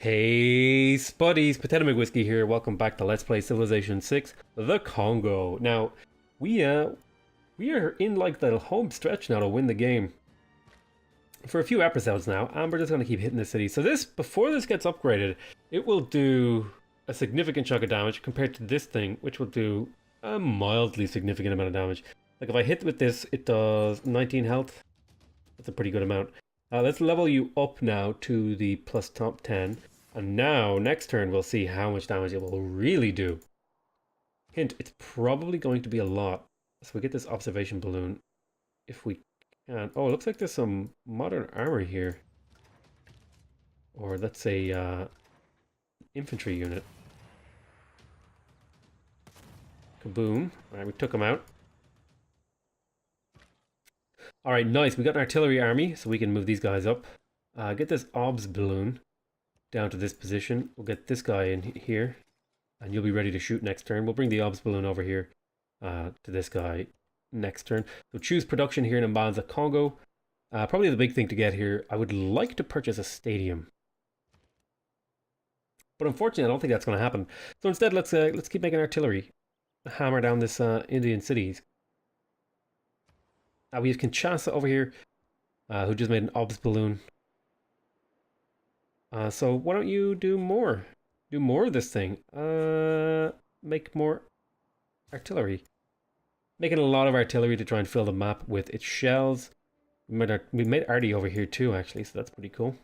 Hey Spuddies, PotatoMcWhiskey here. Welcome back to Let's Play Civilization 6, The Congo. Now, we are in like the home stretch now to win the game for a few episodes now, and we're just gonna keep hitting the city. So before this gets upgraded, it will do a significant chunk of damage compared to this thing, which will do a mildly significant amount of damage. Like if I hit with this, it does 19 health. That's a pretty good amount. Let's level you up now to the plus top 10. And now, next turn, we'll see how much damage it will really do. Hint, it's probably going to be a lot. So we get this observation balloon if we can. Oh, it looks like there's some modern armor here. Or let's say infantry unit. Kaboom. Alright, we took him out. Alright, nice. We got an artillery army, so we can move these guys up. Get this obs balloon down to this position. We'll get this guy in here, and you'll be ready to shoot next turn. We'll bring the obs balloon over here to this guy next turn. So choose production here in Mvemba, Congo. Probably the big thing to get here. I would like to purchase a stadium, but unfortunately, I don't think that's going to happen. So instead, let's keep making artillery, hammer down this Indian cities. We have Kinshasa over here, who just made an obs balloon. So why don't you do more? Do more of this thing. Make more artillery. Making a lot of artillery to try and fill the map with its shells. We made arty over here too, actually, so that's pretty cool.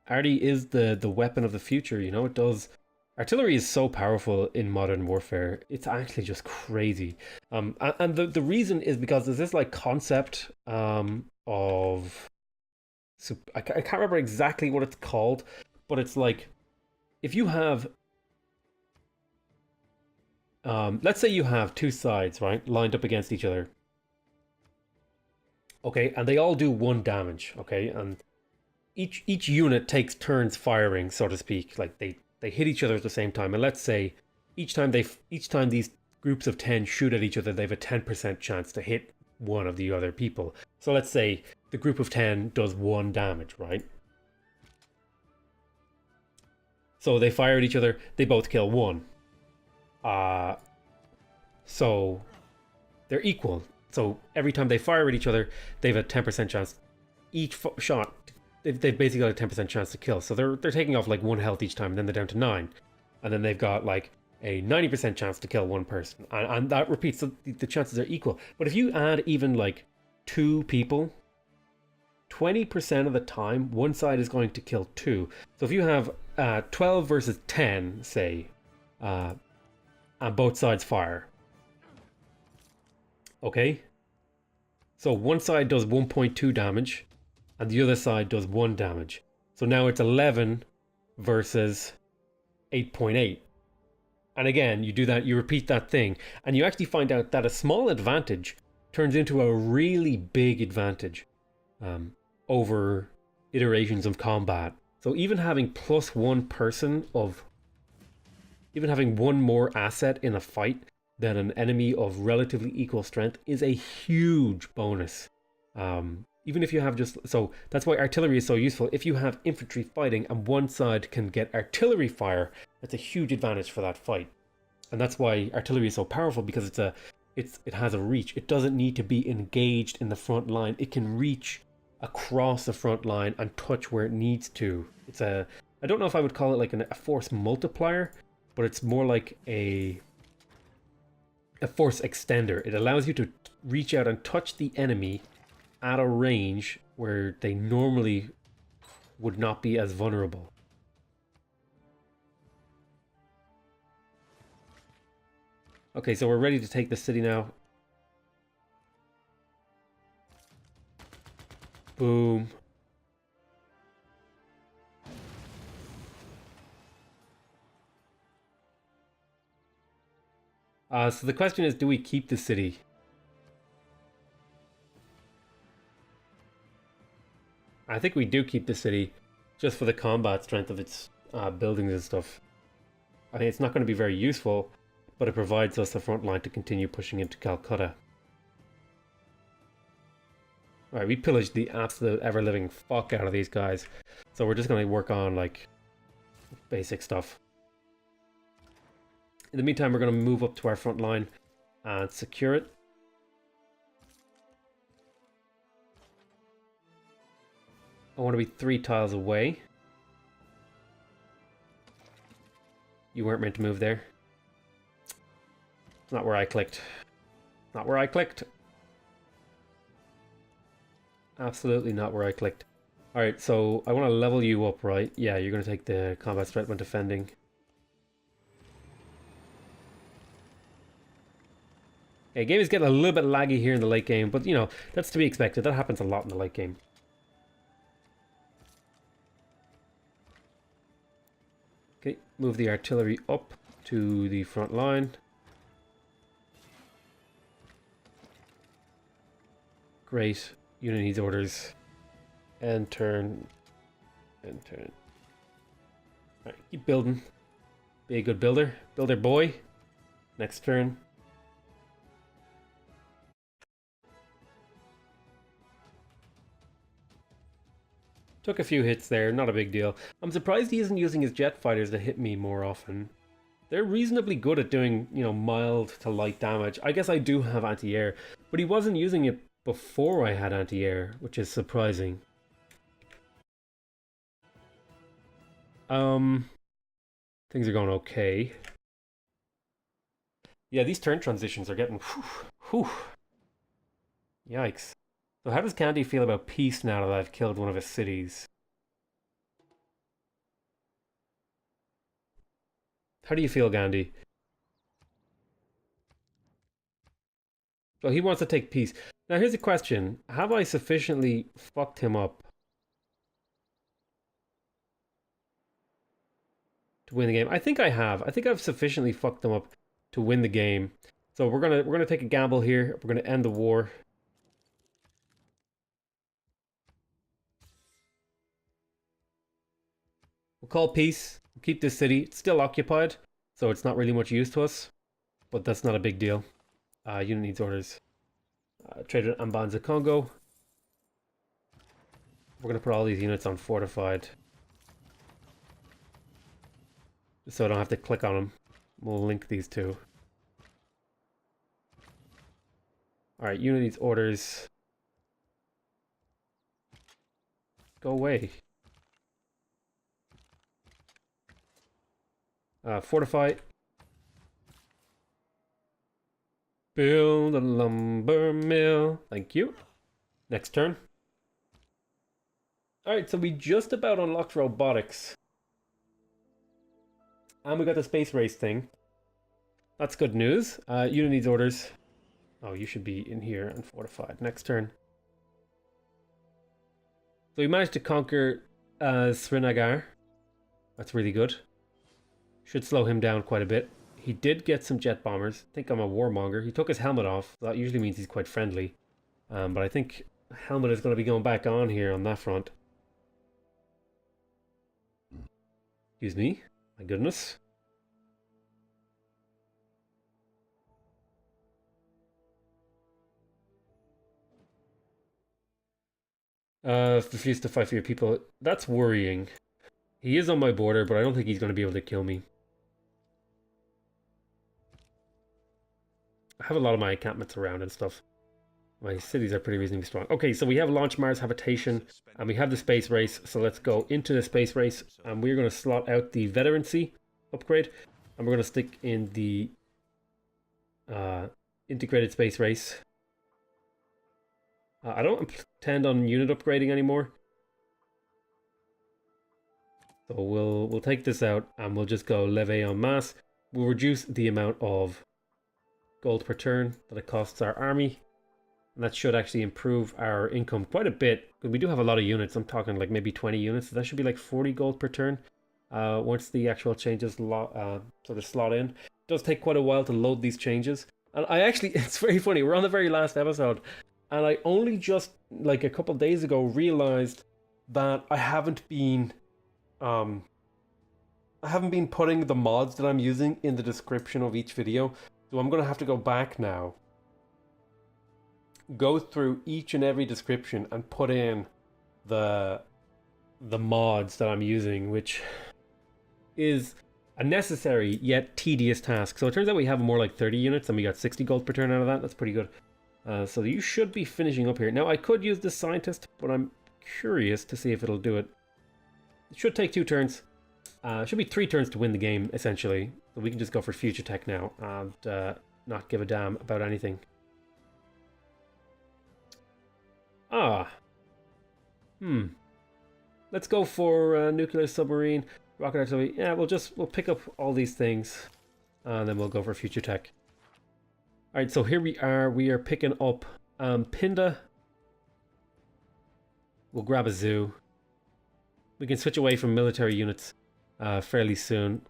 Arty is the weapon of the future, you know, it does... Artillery is so powerful in modern warfare. It's actually just crazy. And the reason is because there's this like concept of... So I can't remember exactly what it's called, but it's like if you have, let's say you have two sides, right, lined up against each other. Okay, and they all do 1 damage. Okay, and each unit takes turns firing, so to speak. Like they hit each other at the same time, and let's say each time these groups of 10 shoot at each other, they have a 10% chance to hit one of the other people. So let's say the group of 10 does 1 damage, right? So they fire at each other, they both kill 1. So they're equal. So every time they fire at each other, they have a 10% chance. Each shot, they've basically got a 10% chance to kill. So they're taking off like 1 health each time, and then they're down to 9. And then they've got like a 90% chance to kill 1 person. And that repeats, so the chances are equal. But if you add even like 2 people, 20% of the time, one side is going to kill 2. So if you have 12 versus 10, say, and both sides fire. Okay? So one side does 1.2 damage, and the other side does 1 damage. So now it's 11 versus 8.8. And again, you do that, you repeat that thing, and you actually find out that a small advantage turns into a really big advantage over iterations of combat. So even having plus 1 person of, even having 1 more asset in a fight than an enemy of relatively equal strength is a huge bonus. Even if you have just, so that's why artillery is so useful. If you have infantry fighting and one side can get artillery fire, that's a huge advantage for that fight. And that's why artillery is so powerful, because it has a reach. It doesn't need to be engaged in the front line. It can reach across the front line and touch where it needs to. It's I don't know if I would call it like a force multiplier, but it's more like a force extender. It allows you to reach out and touch the enemy at a range where they normally would not be as vulnerable. Okay, so we're ready to take the city now. Boom. So the question is, do we keep the city? I think we do keep the city, just for the combat strength of its buildings and stuff. I think it's not going to be very useful, but it provides us the front line to continue pushing into Calcutta. Alright, we pillaged the absolute ever-living fuck out of these guys. So we're just going to work on, like, basic stuff. In the meantime, we're going to move up to our front line and secure it. I want to be 3 tiles away. You weren't meant to move there. It's not where I clicked. Not where I clicked. Absolutely not where I clicked. Alright, so I want to level you up, right? Yeah, you're going to take the combat threat when defending. Okay, game is getting a little bit laggy here in the late game, but you know, that's to be expected. That happens a lot in the late game. Okay, move the artillery up to the front line. Great. Unit needs orders. End turn. End turn. Alright, keep building. Be a good builder. Builder boy. Next turn. Took a few hits there, not a big deal. I'm surprised he isn't using his jet fighters to hit me more often. They're reasonably good at doing, you know, mild to light damage. I guess I do have anti-air, but he wasn't using it before I had anti-air, which is surprising. Things are going okay. Yeah, these turn transitions are getting whew. Yikes. So how does Candy feel about peace now that I've killed one of his cities? How do you feel, Gandhi? So he wants to take peace. Now here's a question. Have I sufficiently fucked him up to win the game? I think I have. I think I've sufficiently fucked him up to win the game. So we're gonna take a gamble here. We're gonna end the war. We'll call peace. We'll keep this city. It's still occupied, so it's not really much use to us. But that's not a big deal. Unit needs orders. Traded Mvemba Kongo. We're going to put all these units on fortified. So I don't have to click on them. We'll link these two. Alright, unit needs orders. Go away. Fortify. Build a lumber mill. Thank you. Next turn. Alright, so we just about unlocked robotics. And we got the space race thing. That's good news. Unit needs orders. Oh, you should be in here and fortified. Next turn. So we managed to conquer Srinagar. That's really good. Should slow him down quite a bit. He did get some jet bombers. I think I'm a warmonger. He took his helmet off. That usually means he's quite friendly. But I think helmet is going to be going back on here on that front. Excuse me. My goodness. Refuse to fight for your people. That's worrying. He is on my border, but I don't think he's going to be able to kill me. I have a lot of my encampments around and stuff. My cities are pretty reasonably strong. Okay, so we have Launch Mars Habitation, and we have the Space Race. So let's go into the Space Race, and we're going to slot out the Veterancy upgrade, and we're going to stick in the Integrated Space Race. I don't intend on unit upgrading anymore. So we'll take this out, and we'll just go Levée en masse. We'll reduce the amount of gold per turn that it costs our army. And that should actually improve our income quite a bit. Because we do have a lot of units. I'm talking like maybe 20 units. So that should be like 40 gold per turn. Once the actual changes sort of slot in. It does take quite a while to load these changes. And I actually, it's very funny. We're on the very last episode. And I only just, like a couple days ago, realized that I haven't been putting the mods that I'm using in the description of each video. So I'm going to have to go back now. go through each and every description and put in the mods that I'm using, which is a necessary yet tedious task. So it turns out we have more like 30 units and we got 60 gold per turn out of that. That's pretty good. So you should be finishing up here. Now I could use this scientist, but I'm curious to see if it'll do it. It should take 2 turns. Should be 3 turns to win the game, essentially. So we can just go for future tech now and not give a damn about anything. Let's go for nuclear submarine, rocket artillery. Yeah, we'll pick up all these things, and then we'll go for future tech. All right, so here we are. We are picking up Pinda. We'll grab a zoo. We can switch away from military units fairly soon.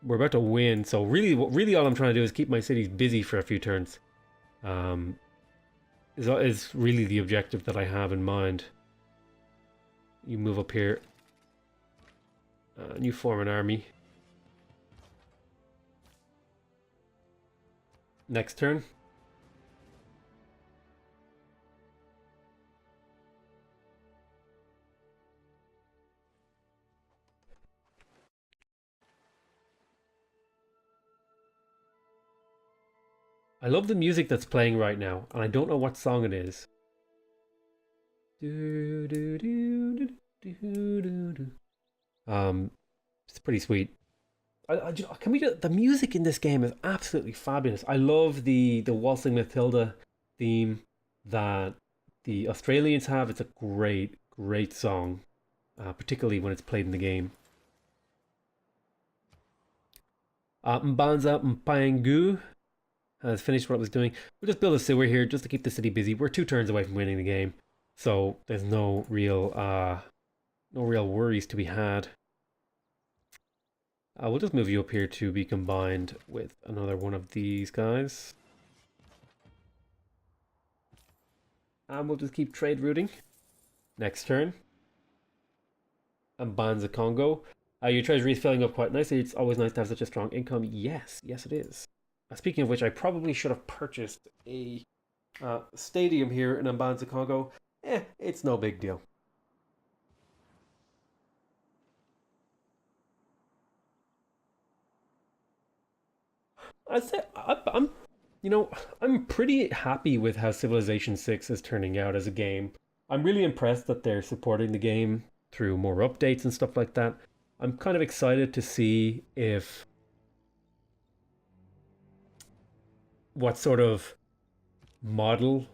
We're about to win, so really all I'm trying to do is keep my cities busy for a few turns. Is really the objective that I have in mind. You move up here. And you form an army. Next turn. I love the music that's playing right now, and I don't know what song it is. It's pretty sweet. The music in this game is absolutely fabulous. I love the Waltzing Matilda theme that the Australians have. It's a great song, particularly when it's played in the game. Mbanza Mpangu has finished what it was doing. We'll just build a sewer here just to keep the city busy. We're 2 turns away from winning the game, so there's no real worries to be had. We'll just move you up here to be combined with another one of these guys. And we'll just keep trade routing. Next turn. Mbanza Kongo. Your treasury is filling up quite nicely. It's always nice to have such a strong income. Yes, it is. Speaking of which, I probably should have purchased a stadium here in Mbanza Kongo. It's no big deal. I'd say I'm pretty happy with how Civilization 6 is turning out as a game. I'm really impressed that they're supporting the game through more updates and stuff like that. I'm kind of excited to see what sort of model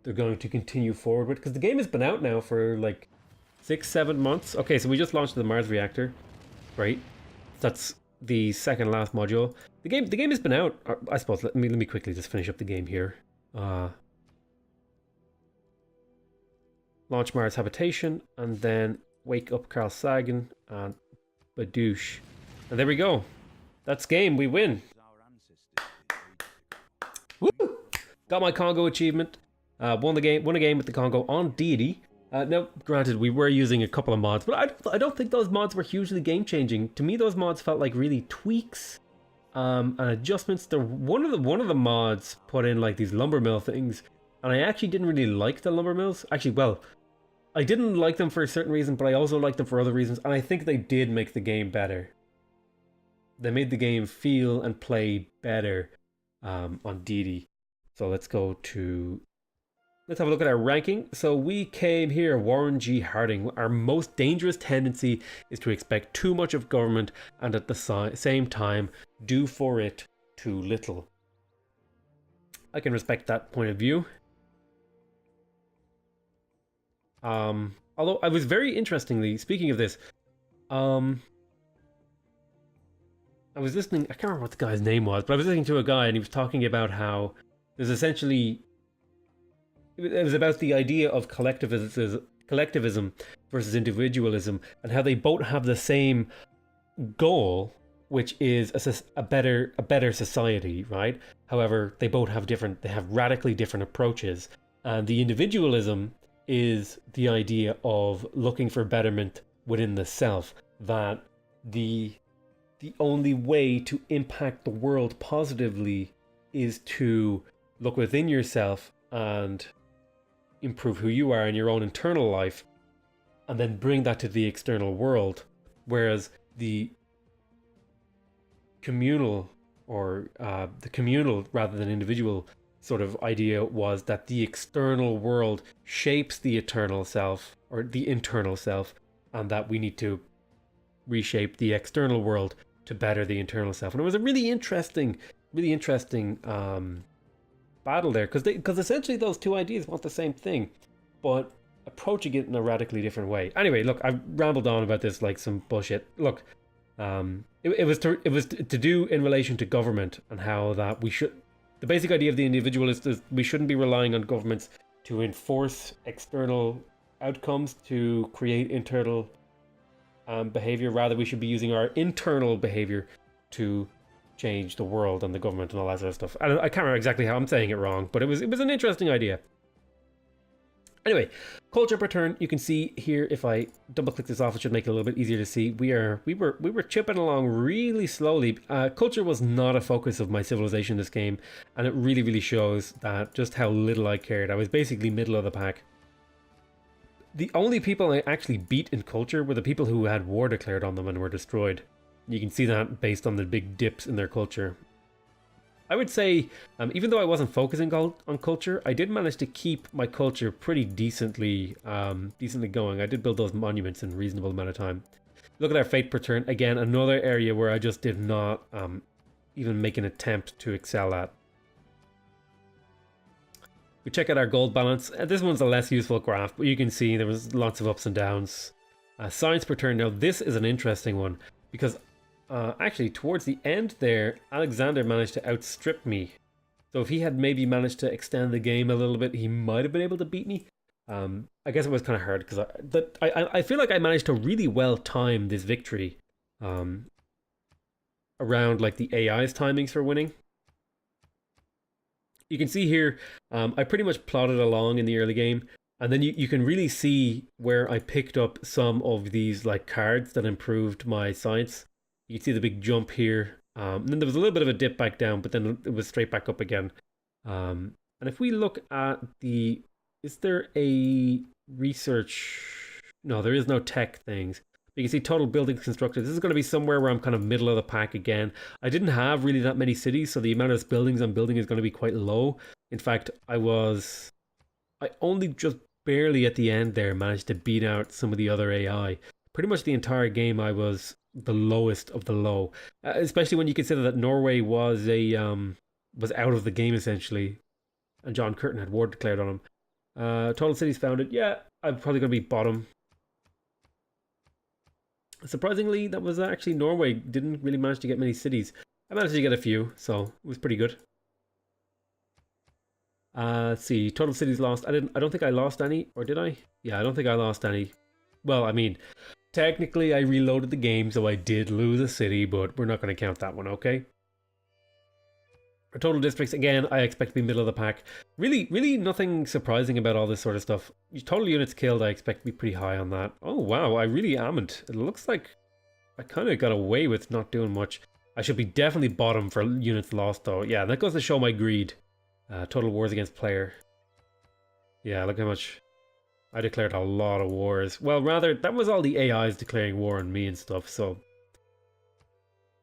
they're going to continue forward with, because the game has been out now for like 6-7 months. Okay, so we just launched the Mars reactor, right? That's the second last module. The game has been out, I suppose. Let me quickly just finish up the game here. Launch Mars habitation, and then wake up Carl Sagan and Badoosh, and there we go. That's game. We win. Woo! Got my Congo achievement. Won a game with the Congo on Deity. Now, granted, we were using a couple of mods, but I don't think those mods were hugely game-changing. To me, those mods felt like really tweaks and adjustments. One of the mods put in like these lumber mill things, and I actually didn't really like the lumber mills. Actually, well, I didn't like them for a certain reason, but I also liked them for other reasons, and I think they did make the game better. They made the game feel and play better on Deity. So let's have a look at our ranking. So we came here, Warren G. Harding. Our most dangerous tendency is to expect too much of government and at the same time do for it too little. I can respect that point of view. Although I was very interestingly, speaking of this, I was listening, I can't remember what the guy's name was, but I was listening to a guy and he was talking about how there's essentially, it was about the idea of collectivism versus individualism, and how they both have the same goal, which is a better society, right? However, they have radically different approaches, and the individualism is the idea of looking for betterment within the self, that the only way to impact the world positively is to look within yourself and improve who you are in your own internal life, and then bring that to the external world. Whereas the communal or the communal rather than individual sort of idea was that the external world shapes the eternal self or the internal self, and that we need to reshape the external world to better the internal self. And it was a really interesting battle there, because essentially those two ideas want the same thing, but approaching it in a radically different way. Anyway, look, I've rambled on about this like some bullshit. Look, it was to do in relation to government and how that we should. The basic idea of the individual is we shouldn't be relying on governments to enforce external outcomes to create internal behavior. Rather, we should be using our internal behavior to change the world and the government and all that sort of stuff. I can't remember exactly how I'm saying it wrong, but it was an interesting idea. Anyway, culture per turn. You can see here, if I double click this off, it should make it a little bit easier to see. We were chipping along really slowly. Culture was not a focus of my civilization in this game, and it really shows that just how little I cared. I was basically middle of the pack. The only people I actually beat in culture were the people who had war declared on them and were destroyed. You can see that based on the big dips in their culture. I would say, even though I wasn't focusing on culture, I did manage to keep my culture pretty decently going. I did build those monuments in a reasonable amount of time. Look at our fate per turn. Again, another area where I just did not even make an attempt to excel at. We check out our gold balance. This one's a less useful graph, but you can see there was lots of ups and downs. Science per turn. Now, this is an interesting one because actually, towards the end there, Alexander managed to outstrip me. So if he had maybe managed to extend the game a little bit, he might have been able to beat me. I guess it was kind of hard because I feel like I managed to really well time this victory around like the AI's timings for winning. You can see here, I pretty much plodded along in the early game. And then you can really see where I picked up some of these like cards that improved my science. You can see the big jump here. And then there was a little bit of a dip back down, but then it was straight back up again. And if we look at the... Is there a research... No, there is no tech things. You can see total buildings constructed. This is going to be somewhere where I'm kind of middle of the pack again. I didn't have really that many cities, so the amount of buildings I'm building is going to be quite low. In fact, I only just barely at the end there managed to beat out some of the other AI. Pretty much the entire game I was the lowest of the low, especially when you consider that Norway was out of the game essentially, and John Curtin had war declared on him. Total cities founded. Yeah, I'm probably going to be bottom. Surprisingly, that was actually Norway. Didn't really manage to get many cities. I managed to get a few, so it was pretty good. Let's see, total cities lost. I don't think I lost any, or did I? Yeah, I don't think I lost any. Well, I mean, technically I reloaded the game, so I did lose a city, but we're not going to count that one, okay? Our total districts, again, I expect to be middle of the pack. Really nothing surprising about all this sort of stuff. Total units killed, I expect to be pretty high on that. Oh, wow, I really amn't. It looks like I kind of got away with not doing much. I should be definitely bottom for units lost, though. Yeah, that goes to show my greed. Total wars against player. Yeah, look how much... I declared a lot of wars. Well, rather, that was all the AIs declaring war on me and stuff, so...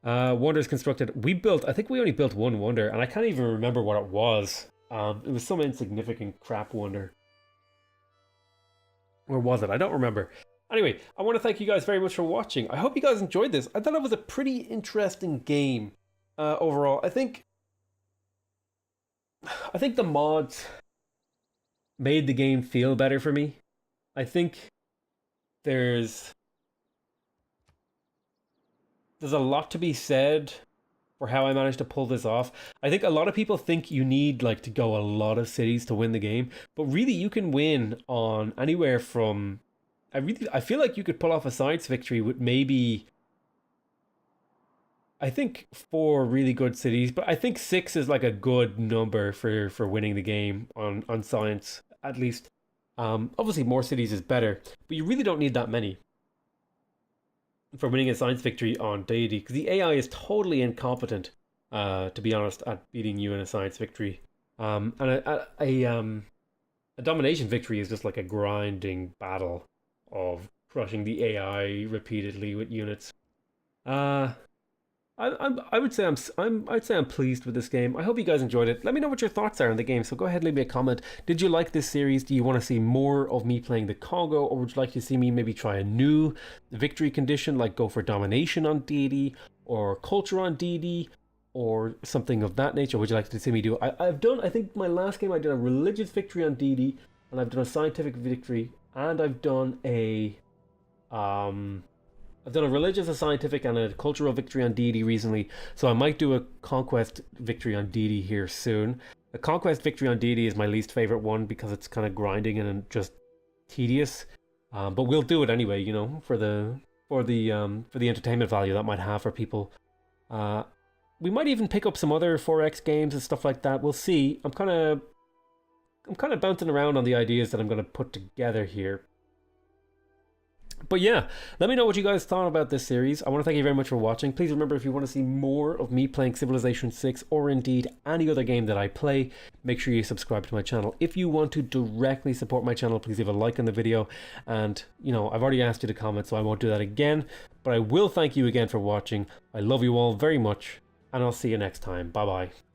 wonders constructed. I think we only built one wonder, and I can't even remember what it was. It was some insignificant crap wonder. Or was it? I don't remember. Anyway, I want to thank you guys very much for watching. I hope you guys enjoyed this. I thought it was a pretty interesting game overall. I think the mods made the game feel better for me. I think there's a lot to be said for how I managed to pull this off. I think a lot of people think you need like to go a lot of cities to win the game, but really you can win on anywhere from... I feel like you could pull off a science victory with maybe... I think 4 really good cities, but I think 6 is like a good number for winning the game on science, at least. Obviously more cities is better, but you really don't need that many for winning a science victory on Deity, because the AI is totally incompetent, to be honest, at beating you in a science victory. And a A domination victory is just like a grinding battle of crushing the AI repeatedly with units. Uh, I would say I'd say I'm pleased with this game. I hope you guys enjoyed it. Let me know what your thoughts are on the game. So go ahead and leave me a comment. Did you like this series? Do you want to see more of me playing the Congo, or would you like to see me maybe try a new victory condition, like go for domination on Deity or culture on Deity, or something of that nature? Would you like to see me do? I've done. I think my last game I did a religious victory on Deity, and I've done a scientific victory, and I've done a religious, a scientific, and a cultural victory on Deity recently, so I might do a conquest victory on Deity here soon. The conquest victory on Deity is my least favorite one because it's kind of grinding and just tedious. But we'll do it anyway, you know, for the entertainment value that might have for people. We might even pick up some other 4X games and stuff like that. We'll see. I'm kind of bouncing around on the ideas that I'm going to put together here. But yeah, let me know what you guys thought about this series. I want to thank you very much for watching. Please remember, if you want to see more of me playing Civilization 6 or indeed any other game that I play, make sure you subscribe to my channel. If you want to directly support my channel, please leave a like on the video. And, you know, I've already asked you to comment, so I won't do that again. But I will thank you again for watching. I love you all very much, and I'll see you next time. Bye-bye.